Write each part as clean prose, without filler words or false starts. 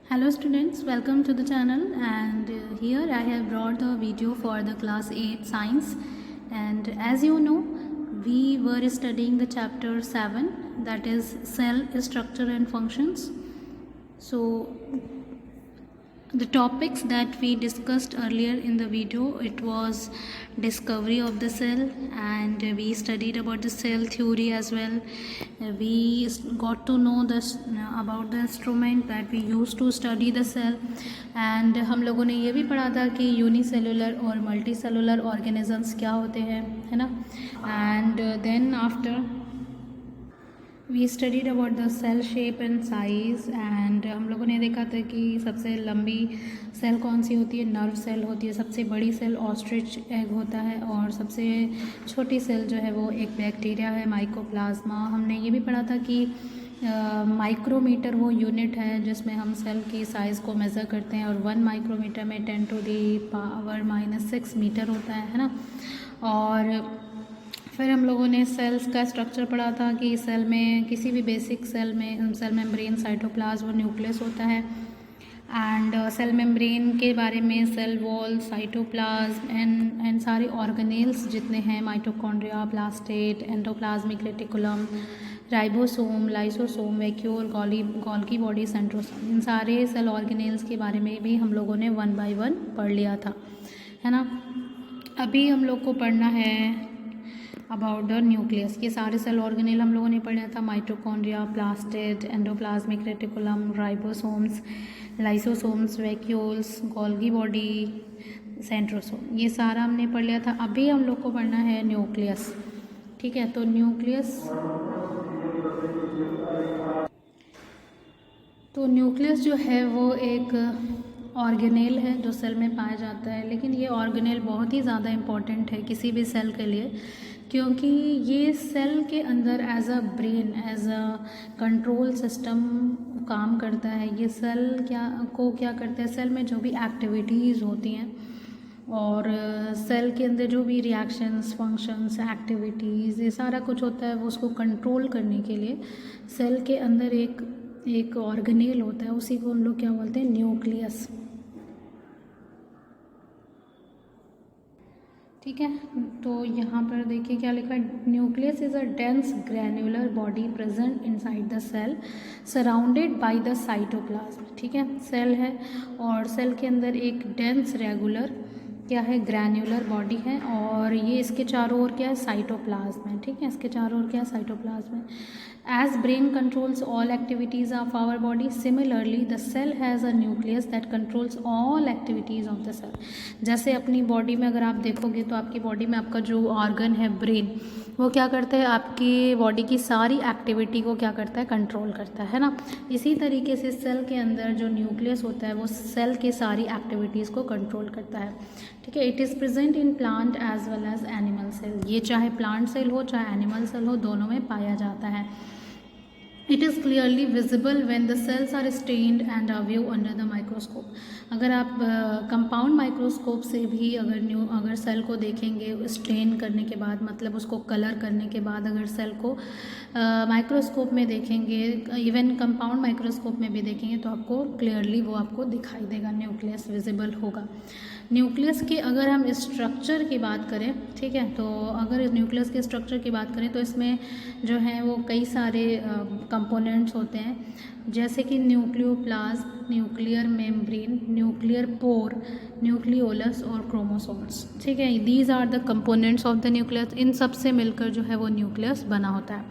Hello students, welcome to the channel and here I have brought the video for the class 8 science, and as you know we were studying the chapter 7, that is cell structure and functions. So the topics that we discussed earlier in the video, it was discovery of the cell, and we studied about the cell theory as well. We got to know this about the instrument that we used to study the cell, and हम लोगों ने ये भी पढ़ा था कि unicellular और multi cellular organisms क्या होते हैं, है ना. And then after we studied about the cell shape and size, and हम लोगों ने देखा था कि सबसे लंबी सेल कौन सी होती है, नर्व सेल होती है. सबसे बड़ी सेल ऑस्ट्रिच एग होता है, और सबसे छोटी सेल जो है वो एक बैक्टीरिया है, माइकोप्लाज्मा. हमने ये भी पढ़ा था कि माइक्रोमीटर वो यूनिट है जिसमें हम सेल की साइज़ को मेज़र करते हैं, और 1 माइक्रोमीटर में 10⁻⁻⁶ मीटर होता है ना. और फिर हम लोगों ने सेल्स का स्ट्रक्चर पढ़ा था कि सेल में, किसी भी बेसिक सेल में, सेल मेम्ब्रेन, साइटोप्लाज्म और न्यूक्लियस होता है. एंड सेल मेम्ब्रेन के बारे में सेल वॉल, साइटोप्लाज्म एंड सारे ऑर्गेनेल्स जितने हैं, mitochondria, plastid, endoplasmic reticulum, ribosome, lysosome, vacuole, Golgi body, centrosome, इन सारे सेल ऑर्गेनेल्स के बारे में भी हम लोगों ने 1 by 1 पढ़ लिया था, है ना. अभी हम लोग को पढ़ना है अबाउट द न्यूक्लियस. ये सारे सेल ऑर्गेनेल हम लोगों ने पढ़ा था, mitochondria, plastid, endoplasmic reticulum, ribosomes, lysosomes, vacuoles, Golgi body, centrosome, ये सारा हमने पढ़ लिया था. अभी हम लोग को पढ़ना है न्यूक्लियस, ठीक है. तो न्यूक्लियस जो है वो एक ऑर्गेनेल है जो सेल में पाया जाता है, लेकिन ये ऑर्गेनेल बहुत ही ज़्यादा इम्पॉर्टेंट है किसी भी सेल के लिए, क्योंकि ये सेल के अंदर as a brain, as a control system काम करता है. ये सेल क्या करता है, सेल में जो भी एक्टिविटीज़ होती हैं और सेल के अंदर जो भी रिएक्शंस, फंक्शंस, एक्टिविटीज़, ये सारा कुछ होता है, वो उसको कंट्रोल करने के लिए सेल के अंदर एक ऑर्गेनेल होता है, उसी को हम लोग क्या बोलते हैं, न्यूक्लियस, ठीक है. तो यहाँ पर देखिए क्या लिखा है, nucleus is a dense granular body present inside the cell surrounded by the cytoplasm, ठीक है. सेल है और सेल के अंदर एक डेंस रेगुलर क्या है, ग्रैन्युलर बॉडी है, और ये इसके चारों ओर क्या है, साइटोप्लाज्म है, ठीक है. इसके चारों ओर क्या है, साइटोप्लाज्म है. As brain controls all activities of our body, similarly the cell has a nucleus that controls all activities of the cell. जैसे अपनी बॉडी में अगर आप देखोगे तो आपकी बॉडी में आपका जो ऑर्गन है ब्रेन, वो क्या करता है, आपकी बॉडी की सारी एक्टिविटी को क्या करता है, कंट्रोल करता है ना. इसी तरीके से सेल के अंदर जो न्यूक्लियस होता है वो सेल के सारी एक्टिविटीज़ को कंट्रोल करता है, ठीक है. It is present in plant as well as animal cell. ये चाहे प्लांट सेल हो चाहे एनिमल सेल हो, दोनों में पाया जाता है. It is clearly visible when the cells are stained and are view under the microscope. अगर आप कंपाउंड माइक्रोस्कोप से भी अगर सेल को देखेंगे स्टेन करने के बाद, मतलब उसको कलर करने के बाद अगर सेल को माइक्रोस्कोप में देखेंगे, इवन कंपाउंड माइक्रोस्कोप में भी देखेंगे, तो आपको क्लियरली वो आपको दिखाई देगा, न्यूक्लियस विजिबल होगा. न्यूक्लियस की अगर हम स्ट्रक्चर की बात करें, ठीक है, तो अगर न्यूक्लियस के स्ट्रक्चर की बात करें तो इसमें जो है वो कई सारे कंपोनेंट्स होते हैं, जैसे कि nucleoplasm, nuclear membrane, nuclear pore, nucleolus और क्रोमोसोम्स, ठीक है. These are the components of the nucleus. इन सब से मिलकर जो है वो न्यूक्लियस बना होता है,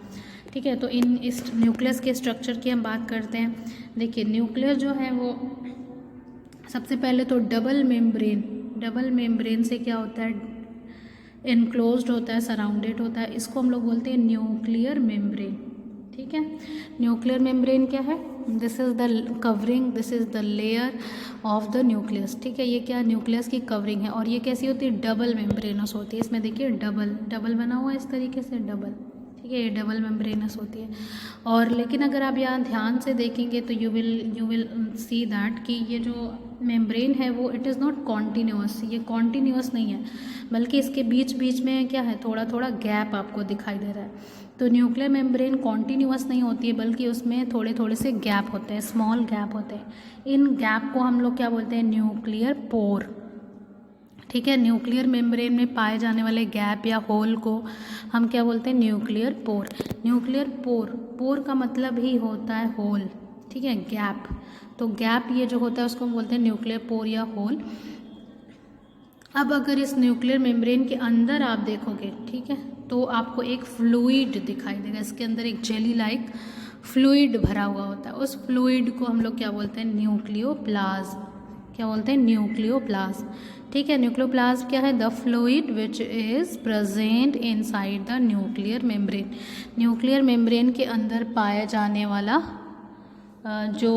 ठीक है. तो इस न्यूक्लियस के स्ट्रक्चर की हम बात करते हैं. देखिए न्यूक्लियस जो है वो सबसे पहले तो डबल मेम्ब्रेन से क्या होता है, इनक्लोज्ड होता है, सराउंडेड होता है. इसको हम लोग बोलते हैं न्यूक्लियर मेम्ब्रेन, ठीक है. न्यूक्लियर मेम्ब्रेन क्या है, this is the covering, this is the layer of the nucleus, ठीक है. ये क्या न्यूक्लियस की कवरिंग है, और ये कैसी होती है, डबल मेम्ब्रेनस होती है. इसमें देखिए डबल बना हुआ है इस तरीके से, डबल, ठीक है. ये डबल मेम्ब्रेनस होती है. और लेकिन अगर आप यहाँ ध्यान से देखेंगे तो यू विल सी दैट कि ये जो मेम्ब्रेन है वो इट इज़ नॉट कॉन्टीन्यूअस, ये कॉन्टीन्यूअस नहीं है, बल्कि इसके बीच में क्या है, थोड़ा थोड़ा गैप आपको दिखाई दे रहा है. तो न्यूक्लियर मेम्ब्रेन कॉन्टीन्यूअस नहीं होती है, बल्कि उसमें थोड़े थोड़े से गैप होते हैं, स्मॉल गैप होते हैं। इन गैप को हम लोग क्या बोलते हैं? Nuclear pore. ठीक है, न्यूक्लियर मेम्ब्रेन में पाए जाने वाले गैप या होल को हम क्या बोलते हैं? Nuclear pore. न्यूक्लियर पोर, पोर का मतलब ही होता है होल। ठीक है, गैप। तो गैप ये जो होता है उसको हम बोलते हैं न्यूक्लियर पोर या होल। अब अगर इस न्यूक्लियर मेम्ब्रेन के अंदर आप देखोगे, ठीक है, तो आपको एक फ्लूइड दिखाई देगा। इसके अंदर एक जेली लाइक फ्लूइड भरा हुआ होता है। उस फ्लूइड को हम लोग क्या बोलते हैं? न्यूक्लियोप्लाज्म। क्या बोलते हैं? न्यूक्लियोप्लाज्म। ठीक है, न्यूक्लियोप्लाज्म क्या है? The fluid which is present inside the nuclear membrane. Nuclear membrane के अंदर पाया जाने वाला जो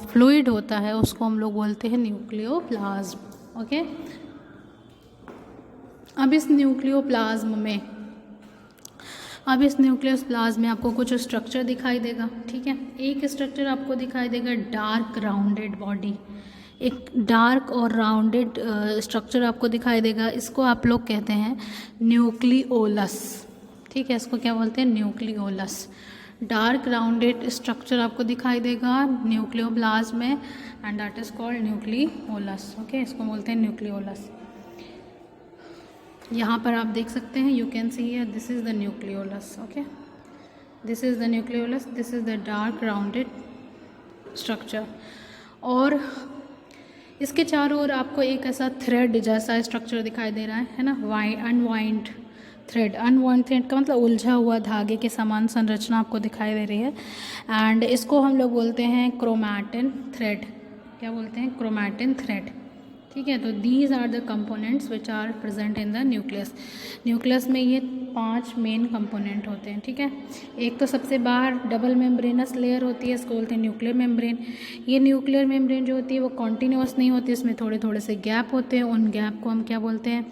फ्लूइड होता है उसको हम लोग बोलते हैं न्यूक्लियोप्लाज्म। ओके, अब इस न्यूक्लियोप्लाज्म में आपको कुछ स्ट्रक्चर दिखाई देगा। ठीक है, एक स्ट्रक्चर आपको दिखाई देगा डार्क राउंडेड बॉडी। एक डार्क और राउंडेड स्ट्रक्चर आपको दिखाई देगा। इसको आप लोग कहते हैं न्यूक्लियोलस। ठीक है, इसको क्या बोलते हैं? न्यूक्लियोलस। डार्क राउंडेड स्ट्रक्चर आपको दिखाई देगा न्यूक्लियोप्लाज्म में, and that is called nucleolus. Okay, इसको बोलते हैं न्यूक्लियोलस। यहाँ पर आप देख सकते हैं, you can see here, this is the nucleolus. Okay, this is the nucleolus, this is the dark rounded structure. और इसके चारों ओर आपको एक ऐसा थ्रेड जैसा स्ट्रक्चर दिखाई दे रहा है ना, अनवाइंड थ्रेड। अनवाइंड थ्रेड का मतलब उलझा हुआ धागे के समान संरचना आपको दिखाई दे रही है, एंड इसको हम लोग बोलते हैं क्रोमैटिन थ्रेड। क्या बोलते हैं? Chromatin thread. ठीक है, तो these are the components which are present in the nucleus. Nucleus में ये 5 मेन कंपोनेंट होते हैं। ठीक है, एक तो सबसे बाहर डबल मेम्ब्रेनस लेयर होती है, इसको बोलते हैं न्यूक्लियर मेम्ब्रेन। ये न्यूक्लियर मेम्ब्रेन जो होती है वो कॉन्टीन्यूअस नहीं होती, इसमें थोड़े थोड़े से गैप होते हैं। उन गैप को हम क्या बोलते हैं?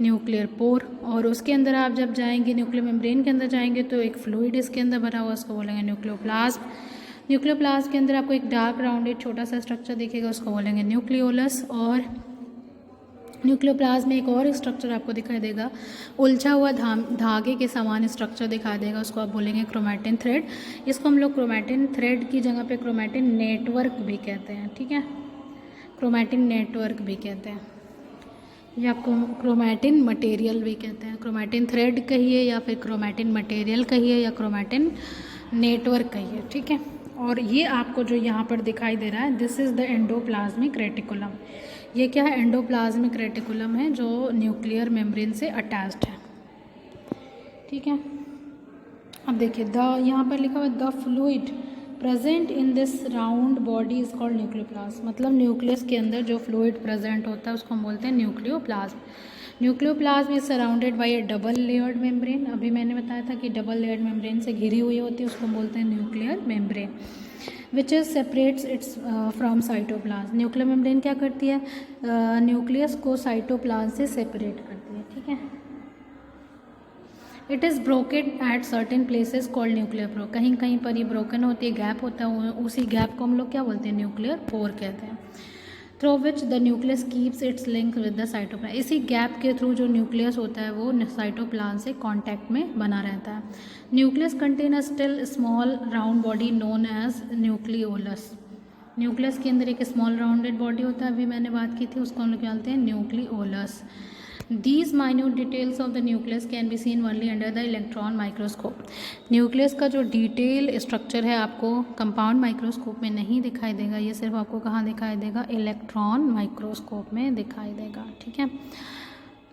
Nuclear pore. और उसके अंदर आप जब जाएंगे, न्यूक्लियर मेम्ब्रेन के अंदर जाएंगे, तो एक फ्लूइड इसके अंदर भरा हुआ, उसको बोलेंगे न्यूक्लियोप्लाज्म। न्यूक्लियोप्लाज्म के अंदर आपको एक डार्क राउंडेड छोटा सा स्ट्रक्चर दिखेगा, उसको बोलेंगे न्यूक्लियोलस। और न्यूक्लियोप्लाज्म में एक और स्ट्रक्चर आपको दिखाई देगा, उलझा हुआ धागे के समान स्ट्रक्चर दिखाई देगा, उसको आप बोलेंगे क्रोमैटिन थ्रेड। इसको हम लोग क्रोमैटिन थ्रेड की जगह पे क्रोमैटिन नेटवर्क भी कहते हैं। ठीक है, क्रोमैटिन नेटवर्क भी कहते हैं, या क्रोमैटिन मटेरियल भी कहते हैं। क्रोमैटिन थ्रेड कहिए, या फिर क्रोमैटिन मटेरियल कहिए, या क्रोमैटिन नेटवर्क कहिए। ठीक है, और ये आपको जो यहाँ पर दिखाई दे रहा है, this is the endoplasmic reticulum. ये क्या है? एंडोप्लाज्मिक रेटिकुलम है, जो न्यूक्लियर मेम्ब्रेन से अटैच्ड है। ठीक है, अब देखिए, यहाँ पर लिखा हुआ है the fluid present in this round body is called nucleoplasm. मतलब न्यूक्लियस के अंदर जो फ्लूइड प्रेजेंट होता है उसको हम बोलते हैं nucleoplasm. Nucleoplasm is surrounded by A double layered membrane. अभी मैंने बताया था कि डबल लेयर्ड मेम्ब्रेन से घिरी हुई होती है, उसको हम बोलते हैं nuclear membrane, which is separates it's from cytoplasm. Nuclear membrane क्या करती है? न्यूक्लियस को साइटोप्लाज्म से सेपरेट करती है। ठीक है, it is broken at certain places called nuclear pore. कहीं कहीं पर ये ब्रोकन होती है, गैप होता है, उसी गैप को हम लोग क्या बोलते हैं? न्यूक्लियर पोर कहते हैं। Through which the nucleus keeps it's link with the cytoplasm. इसी गैप के थ्रू जो न्यूक्लियस होता है वो साइटोप्लाज्म से कॉन्टैक्ट में बना रहता है। Nucleus contain a still small round body known as nucleolus. Nucleus के अंदर एक स्मॉल राउंडेड बॉडी होता है, अभी मैंने बात की थी, उसको हम लोग क्या बोलते हैं? Nucleolus. These minute details of the nucleus can be seen only under the electron microscope. Nucleus का जो डिटेल स्ट्रक्चर है आपको कंपाउंड माइक्रोस्कोप में नहीं दिखाई देगा, ये सिर्फ आपको कहाँ दिखाई देगा? इलेक्ट्रॉन माइक्रोस्कोप में दिखाई देगा। ठीक है,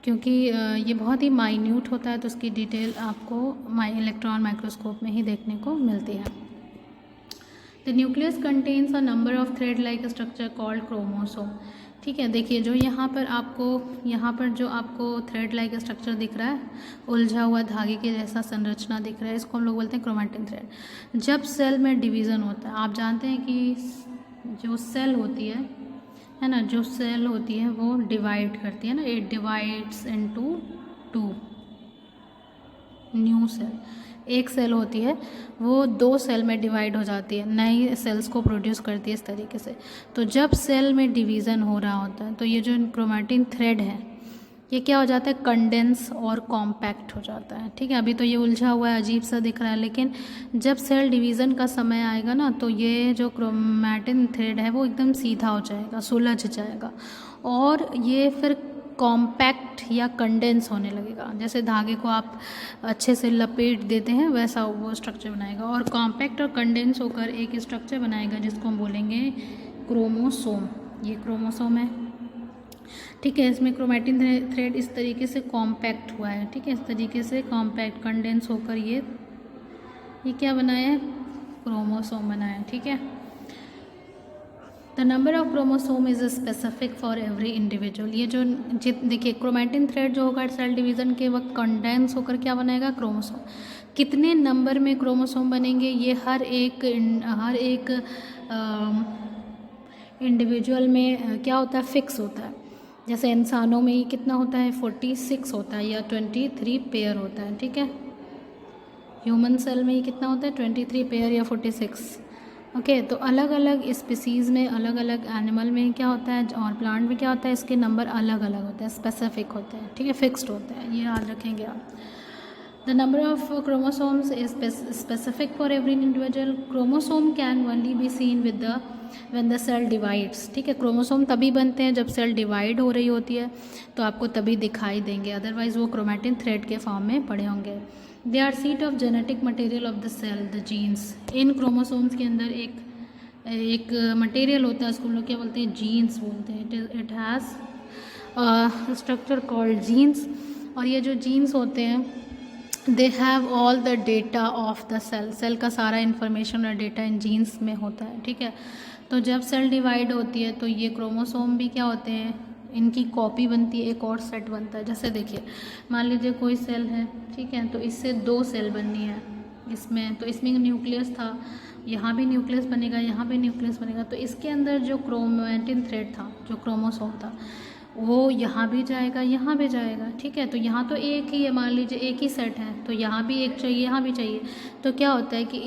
क्योंकि ये बहुत ही माइन्यूट होता है, तो उसकी डिटेल आपको इलेक्ट्रॉन माइक्रोस्कोप में ही देखने को मिलती है। The nucleus contains a number of thread like structure called chromosome. ठीक है, देखिए, जो यहाँ पर जो आपको थ्रेड लाइक स्ट्रक्चर दिख रहा है, उलझा हुआ धागे के जैसा संरचना दिख रहा है, इसको हम लोग बोलते हैं क्रोमैटिन थ्रेड। जब सेल में डिवीज़न होता है, आप जानते हैं कि जो सेल होती है ना, जो सेल होती है वो डिवाइड करती है ना, it divides into 2 new cell. एक सेल होती है वो 2 सेल में डिवाइड हो जाती है, नई सेल्स को प्रोड्यूस करती है इस तरीके से। तो जब सेल में डिवीज़न हो रहा होता है, तो ये जो क्रोमैटिन थ्रेड है ये क्या हो जाता है, कंडेंस और कॉम्पैक्ट हो जाता है। ठीक है, अभी तो ये उलझा हुआ है, अजीब सा दिख रहा है, लेकिन जब सेल डिवीज़न का समय आएगा ना तो ये जो क्रोमैटिन थ्रेड है वो एकदम सीधा हो जाएगा, सुलझ जाएगा और ये फिर कॉम्पैक्ट या कंडेंस होने लगेगा। जैसे धागे को आप अच्छे से लपेट देते हैं वैसा वो स्ट्रक्चर बनाएगा और कॉम्पैक्ट और कंडेंस होकर एक स्ट्रक्चर बनाएगा जिसको हम बोलेंगे क्रोमोसोम। ये क्रोमोसोम है। ठीक है, इसमें क्रोमैटिन थ्रेड इस तरीके से कॉम्पैक्ट हुआ है। ठीक है, इस तरीके से कॉम्पैक्ट कंडेंस होकर ये क्या बनाया है, क्रोमोसोम बनाया है। ठीक है, the number of chromosome is specific for every individual. ये जो देखिए क्रोमैटिन थ्रेड जो होगा सेल डिवीज़न के वक्त कंडेंस होकर क्या बनाएगा, क्रोमोसोम। कितने नंबर में क्रोमोसोम बनेंगे ये हर एक इंडिविजुअल में क्या होता है, फिक्स होता है। जैसे इंसानों में ये कितना होता है, 46 होता है या 23 पेयर होता है। ठीक है, ह्यूमन सेल में ये कितना होता है, 23 पेयर या 46। ओके, तो अलग अलग स्पीसीज़ में, अलग अलग एनिमल में क्या होता है और प्लांट में क्या होता है, इसके नंबर अलग अलग होते हैं, स्पेसिफिक होते हैं। ठीक है, फिक्स्ड होते हैं, ये याद रखेंगे आप। The number of chromosomes is specific for every individual. Chromosome can only be seen with the when the cell divides. ठीक है, क्रोमोसोम तभी बनते हैं जब सेल डिवाइड हो रही होती है, तो आपको तभी दिखाई देंगे, अदरवाइज वो क्रोमैटिन थ्रेड के फॉर्म में पड़े होंगे। They are seat of genetic material of the cell, the genes. इन क्रोमोसोम्स के अंदर एक मटेरियल होता है, उसको लोग क्या बोलते हैं, जीन्स बोलते हैं। It has structure called genes. और ये जो जीन्स होते हैं they have all the data of the cell. Cell का सारा इन्फॉर्मेशन और डेटा इन जीन्स में होता है। ठीक है, तो जब सेल डिवाइड होती है तो ये क्रोमोसोम भी क्या होते हैं, इनकी कॉपी बनती है, एक और सेट बनता है। जैसे देखिए, मान लीजिए कोई सेल है, ठीक है, तो इससे 2 सेल बननी है इसमें, तो इसमें न्यूक्लियस था, यहाँ भी न्यूक्लियस बनेगा, यहाँ भी न्यूक्लियस बनेगा, तो इसके अंदर जो क्रोमैटिन थ्रेड था, जो क्रोमोसोम था, वो यहाँ भी जाएगा, यहाँ भी जाएगा। ठीक है, तो यहाँ तो एक ही है, मान लीजिए एक ही सेट है, तो यहाँ भी एक चाहिए, यहाँ भी चाहिए, तो क्या होता है कि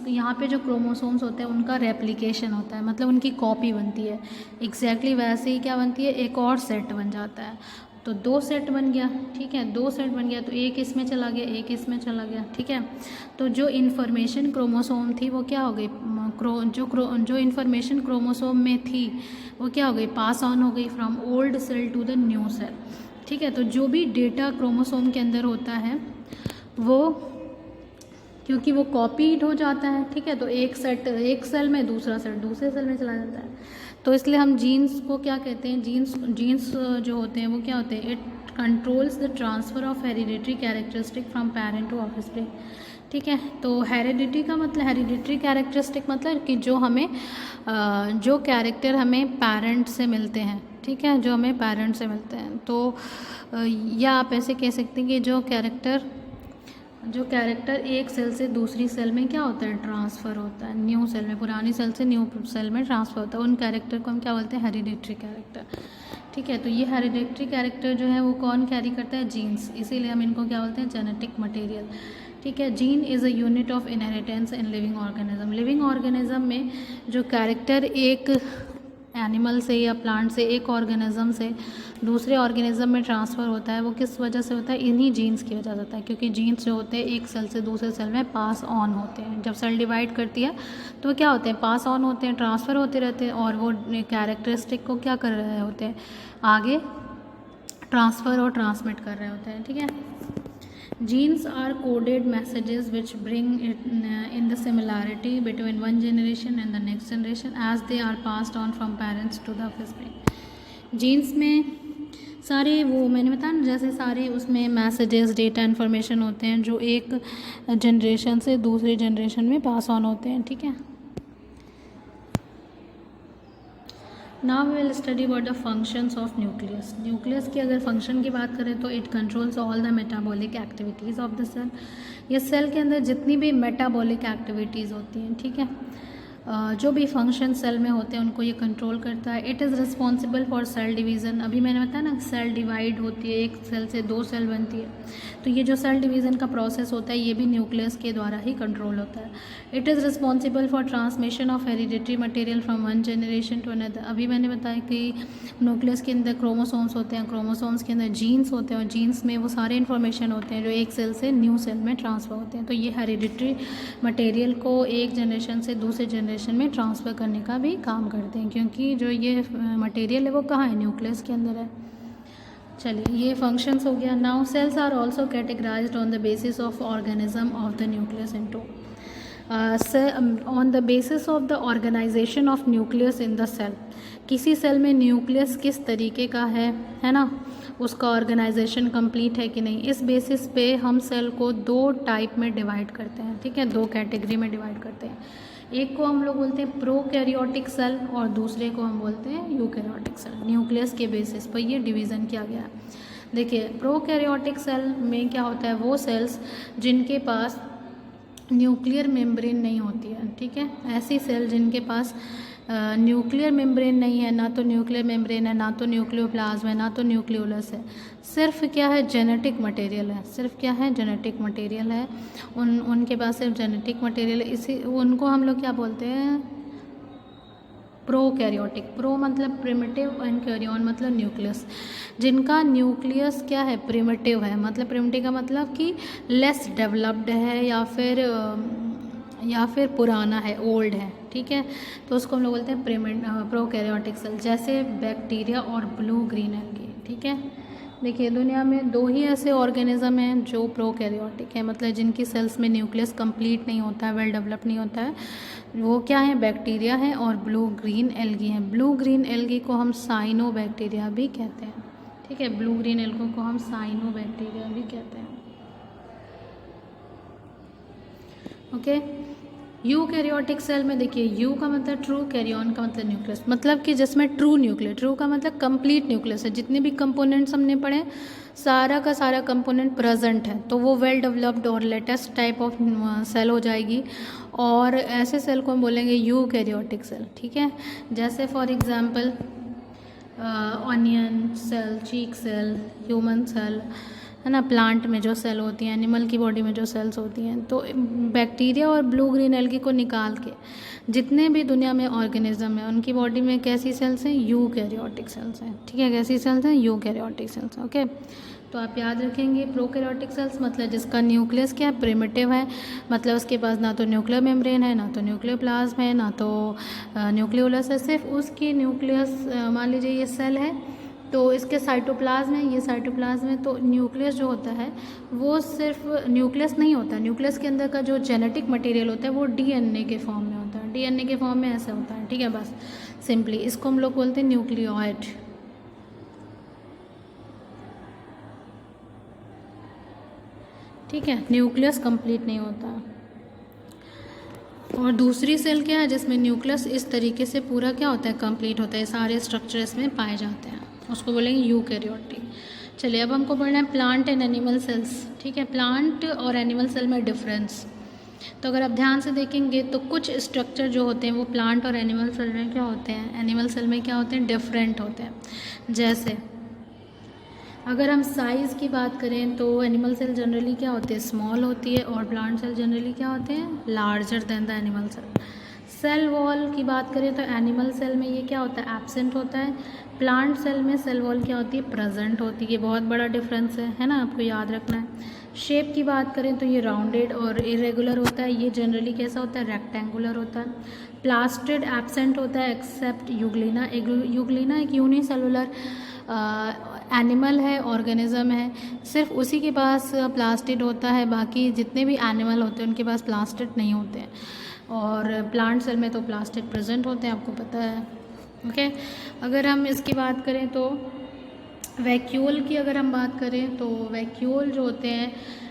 यहाँ पे जो क्रोमोसोम्स होते हैं उनका रेप्लिकेशन होता है, मतलब उनकी कॉपी बनती है। एग्जैक्टली वैसे ही क्या बनती है, एक और सेट बन जाता है। तो 2 सेट बन गया। ठीक है, 2 सेट बन गया, तो एक इसमें चला गया, एक इसमें चला गया। ठीक है, तो जो इन्फॉर्मेशन क्रोमोसोम थी वो क्या हो गई, जो इन्फॉर्मेशन क्रोमोसोम में थी वो क्या हो गई, पास ऑन हो गई from old cell to the new cell. ठीक है, तो जो भी डेटा क्रोमोसोम के अंदर होता है वो, क्योंकि वो कॉपीड हो जाता है, ठीक है, तो एक सेल में, दूसरा सेल दूसरे सेल में चला जाता है, तो इसलिए हम जीन्स को क्या कहते हैं, जीन्स जो होते हैं वो क्या होते हैं, it controls the transfer of hereditary characteristic from parent to offspring. ठीक है, तो हेरिडिटरी का मतलब, हेरिडिटरी कैरेक्टरिस्टिक मतलब कि जो कैरेक्टर हमें पेरेंट से मिलते हैं। ठीक है, जो हमें पेरेंट से मिलते हैं, तो या आप ऐसे कह सकते हैं कि जो कैरेक्टर एक सेल से दूसरी सेल में क्या होता है, ट्रांसफ़र होता है, न्यू सेल में, पुरानी सेल से न्यू सेल में ट्रांसफ़र होता है, उन कैरेक्टर को हम क्या बोलते हैं, हेरिडिटरी कैरेक्टर। ठीक है, तो ये हेरिडिटरी कैरेक्टर जो है वो कौन कैरी करता है, जीन्स, इसीलिए हम इनको क्या बोलते हैं, जेनेटिक मटेरियल। ठीक है, gene is a unit of inheritance in living organism. Living organism में जो कैरेक्टर एक एनिमल से या प्लांट से एक ऑर्गेनिज्म से दूसरे ऑर्गेनिज्म में ट्रांसफ़र होता है, वो किस वजह से होता है, इन्हीं जीन्स की वजह से होता है, क्योंकि जीन्स जो होते हैं एक सेल से दूसरे सेल में पास ऑन होते हैं। जब सेल डिवाइड करती है तो वो क्या होते हैं, पास ऑन होते हैं, ट्रांसफ़र होते रहते हैं, और वो कैरेक्टरिस्टिक को क्या कर रहे होते हैं, आगे ट्रांसफ़र और ट्रांसमिट कर रहे होते हैं। ठीक है, genes are coded messages which bring in the similarity between one generation and the next generation as they are passed on from parents to the offspring. Genes में सारे वो मैंने बताया ना, जैसे सारे उसमें मैसेजेस, डेटा, इन्फॉर्मेशन होते हैं जो एक जनरेशन से दूसरी जनरेशन में पास ऑन होते हैं। ठीक है, now we will study about the functions of nucleus. Nucleus की अगर फंक्शन की बात करें तो it controls all the metabolic activities of the cell. ये सेल के अंदर जितनी भी मेटाबॉलिक एक्टिविटीज़ होती हैं, ठीक है, जो भी फंक्शन सेल में होते हैं उनको ये कंट्रोल करता है। It is responsible for sale division. अभी मैंने बताया ना सेल डिवाइड होती है, एक सेल से 2 सेल बनती है, तो ये जो सेल डिवीज़न का प्रोसेस होता है ये भी न्यूक्लियस के द्वारा ही कंट्रोल होता है। It is responsible for transmission of hereditary material from one generation to another. अभी मैंने बताया कि न्यूक्लियस के अंदर क्रोमोसोम्स होते हैं, क्रोमोसोम्स के अंदर जीन्स होते हैं और जीन्स में वो सारे इन्फॉर्मेशन होते हैं जो एक सेल से न्यू सेल में ट्रांसफ़र होते हैं। तो ये हेरिडिटरी मटेरियल को एक जनरेशन से दूसरे जनरेशन में ट्रांसफ़र करने का भी काम करते हैं, क्योंकि जो ये मटेरियल है वो कहाँ है, न्यूक्लियस के अंदर है। चलिए ये फंक्शंस हो गया। Now cells are also categorized on the basis of organism of the nucleus into on the basis of the organization of nucleus in the cell. किसी सेल में न्यूक्लियस किस तरीके का है ना, उसका ऑर्गेनाइजेशन कंप्लीट है कि नहीं, इस बेसिस पे हम सेल को 2 टाइप में डिवाइड करते हैं, ठीक है, 2 कैटेगरी में डिवाइड करते हैं। एक को हम लोग बोलते हैं प्रोकैरियोटिक सेल और दूसरे को हम बोलते हैं यूकैरियोटिक सेल। न्यूक्लियस के बेसिस पर ये डिवीज़न किया गया है। देखिए प्रोकैरियोटिक सेल में क्या होता है, वो सेल्स जिनके पास न्यूक्लियर मेम्ब्रेन नहीं होती है, ठीक है, ऐसी सेल जिनके पास न्यूक्लियर मेम्ब्रेन नहीं है, ना तो न्यूक्लियर मेम्ब्रेन है, ना तो न्यूक्लियोप्लाज्म है, ना तो न्यूक्लियोलस है, सिर्फ क्या है, जेनेटिक मटेरियल है, सिर्फ क्या है, जेनेटिक मटेरियल है, उनके पास सिर्फ जेनेटिक मटेरियल है, इसी उनको हम लोग क्या बोलते हैं, प्रोकैरियोटिक। प्रो मतलब प्रिमिटिव एंड कैरियन मतलब न्यूक्लियस। जिनका न्यूक्लियस क्या है, प्रिमिटिव है, मतलब प्रिमिटिव का मतलब कि लेस डेवलप्ड है या फिर पुराना है, ओल्ड है, ठीक है, तो उसको हम लोग बोलते हैं प्रोकैरियोटिक सेल, जैसे बैक्टीरिया और ब्लू ग्रीन एल्गी, ठीक है। देखिए दुनिया में 2 ही ऐसे ऑर्गेनिज्म हैं जो प्रोकैरियोटिक है, मतलब जिनकी सेल्स में न्यूक्लियस कंप्लीट नहीं होता है, वेल डेवलप नहीं होता है, वो क्या है, बैक्टीरिया है और ब्लू ग्रीन एल्गी हैं। ब्लू ग्रीन एल्गी को हम साइनोबैक्टीरिया भी कहते हैं, ठीक है, ब्लू ग्रीन एल्गी को हम साइनोबैक्टीरिया भी कहते हैं। ओके, यूकैरियोटिक सेल में देखिए यू का मतलब ट्रू, कैरियन का मतलब न्यूक्लियस, मतलब कि जिसमें ट्रू न्यूक्लियस, ट्रू का मतलब कंप्लीट न्यूक्लियस है, जितने भी कंपोनेंट्स हमने पढ़े सारा का सारा कंपोनेंट प्रेजेंट है, तो वो वेल डेवलप्ड और लेटेस्ट टाइप ऑफ सेल हो जाएगी, और ऐसे सेल को हम बोलेंगे यूकैरियोटिक सेल, ठीक है। जैसे for example onion cell, cheek cell, human cell, है ना, प्लांट में जो सेल होती हैं, एनिमल की बॉडी में जो सेल्स होती हैं, तो बैक्टीरिया और ब्लू ग्रीन एल्गी को निकाल के जितने भी दुनिया में ऑर्गेनिज्म है उनकी बॉडी में कैसी सेल्स हैं, यूकैरियोटिक सेल्स हैं, ठीक है, कैसी सेल्स हैं, यूकैरियोटिक सेल्स, ओके। तो आप याद रखेंगे प्रोकैरियोटिक सेल्स मतलब जिसका न्यूक्लियस क्या है, प्रिमिटिव है, मतलब उसके पास ना तो न्यूक्लियर मेम्ब्रेन है, ना तो न्यूक्लियोप्लाज्म है, ना तो न्यूक्लियोलस है, सिर्फ उसकी न्यूक्लियस, मान लीजिए ये सेल है तो इसके साइटोप्लाज्म है, ये साइटोप्लाज्म है, तो न्यूक्लियस जो होता है वो सिर्फ न्यूक्लियस नहीं होता, न्यूक्लियस के अंदर का जो जेनेटिक मटेरियल होता है वो डीएनए के फॉर्म में होता है, डीएनए के फॉर्म में ऐसा होता है, ठीक है, बस सिंपली इसको हम लोग बोलते हैं न्यूक्लियोइड, ठीक है, न्यूक्लियस कंप्लीट नहीं होता। और दूसरी सेल क्या है जिसमें न्यूक्लियस इस तरीके से पूरा क्या होता है, कंप्लीट होता है, सारे स्ट्रक्चर इसमें पाए जाते हैं, उसको बोलेंगे यूकैरियोटिक। चलिए अब हमको पढ़ना है प्लांट एंड एनिमल सेल्स, ठीक है, प्लांट और एनिमल सेल में डिफरेंस। तो अगर आप ध्यान से देखेंगे तो कुछ स्ट्रक्चर जो होते हैं वो प्लांट और एनिमल सेल में क्या होते हैं, एनिमल सेल में क्या होते हैं, डिफरेंट होते हैं। जैसे अगर हम साइज़ की बात करें तो एनिमल सेल जनरली क्या होते हैं, स्मॉल होती है, और प्लांट सेल जनरली क्या होते हैं, larger than the animal cell. Cell wall की बात करें तो एनिमल सेल में ये क्या होता है, एब्सेंट होता है, प्लांट सेल में सेल वॉल क्या होती है, प्रेजेंट होती है, बहुत बड़ा डिफरेंस है ना, आपको याद रखना है। शेप की बात करें तो ये राउंडेड और इरेगुलर होता है, ये जनरली कैसा होता है, रेक्टेंगुलर होता है। प्लास्टिड एब्सेंट होता है एक्सेप्ट यूग्लिना, यूग्लिना एक यूनिसेलुलर एनिमल है, ऑर्गेनिज्म है, सिर्फ उसी के पास प्लास्टिड होता है, बाकी जितने भी एनिमल होते हैं उनके पास प्लास्टिड नहीं होते हैं, और प्लांट सेल में तो प्लास्टिड प्रेजेंट होते हैं, आपको पता है, ओके। अगर हम इसकी बात करें तो वैक्यूल की अगर हम बात करें तो वैक्यूल जो होते हैं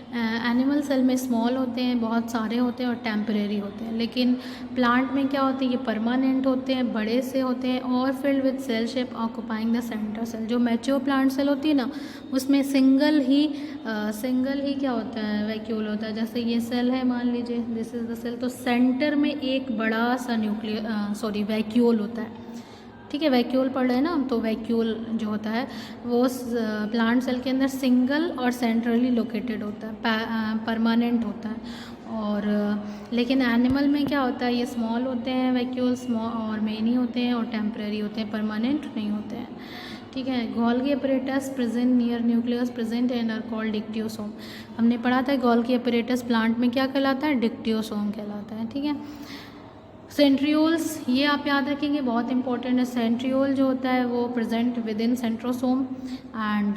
एनिमल सेल में स्मॉल होते हैं, बहुत सारे होते हैं और टेम्परेरी होते हैं, लेकिन प्लांट में क्या होते हैं, ये परमानेंट होते हैं, बड़े से होते हैं और filled with cell shape occupying the centre cell. जो मैच्योर प्लांट सेल होती है ना, उसमें सिंगल ही क्या होता है, वैक्यूल होता है। जैसे ये सेल है, मान लीजिए दिस इज द सेल, तो सेंटर में एक बड़ा सा वैक्यूल होता है। ठीक है, वैक्यूल पढ़ रहे हैं ना, तो वैक्यूल जो होता है वो प्लांट सेल के अंदर सिंगल और सेंट्रली लोकेटेड होता है, परमानेंट होता है। और लेकिन एनिमल में क्या होता है, ये स्मॉल होते हैं वैक्यूल, स्मॉल और मेनी होते हैं और टेम्परेरी होते हैं, परमानेंट नहीं होते हैं। ठीक है, Golgi apparatus present near nucleus present and are called dictyosome. हमने पढ़ा था गोल्गी अपरेटस प्लांट में क्या कहलाता है, डिक्टियोसोम कहलाता है। ठीक है, सेंट्रियोल्स ये आप याद रखेंगे, बहुत इंपॉर्टेंट है। सेंट्रियोल जो होता है वो present within centrosome and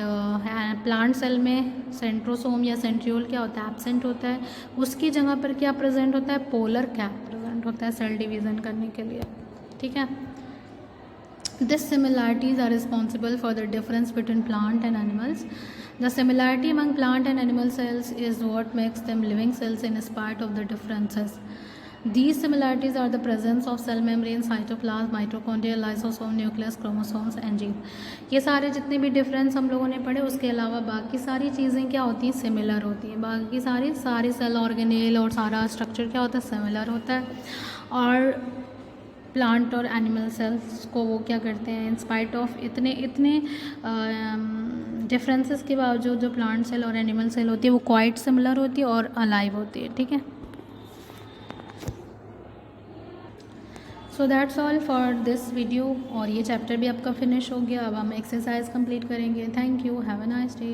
plant cell में सेंट्रोसोम या सेंट्रियोल क्या होता है, एब्सेंट होता है। उसकी जगह पर क्या प्रेजेंट होता है, पोलर कैप प्रेजेंट होता है सेल डिवीज़न करने के लिए। ठीक है, These similarities are responsible for the difference between plant and animals. The similarity among plant and animal cells is what makes them living cells in spite of the differences. These similarities are the presence of cell membrane, cytoplasm, mitochondria, lysosome, nucleus, chromosomes and genes. ये सारे जितने भी difference हम लोगों ने पढ़े, उसके अलावा बाकी सारी चीज़ें क्या होती हैं, सिमिलर होती हैं। बाकी सारी सेल ऑर्गेनेल और सारा स्ट्रक्चर क्या होता है, सिमिलर होता है। और प्लांट और एनिमल सेल्स को वो क्या करते हैं, इंस्पाइट ऑफ इतने डिफरेंसेस के बावजूद जो प्लांट सेल और एनिमल सेल होती है वो क्वाइट सिमिलर होती है और अलाइव होती है। ठीक है, so that's all for this video. और ये चैप्टर भी आपका फिनिश हो गया। अब हम एक्सरसाइज कंप्लीट करेंगे। Thank you, have a nice day.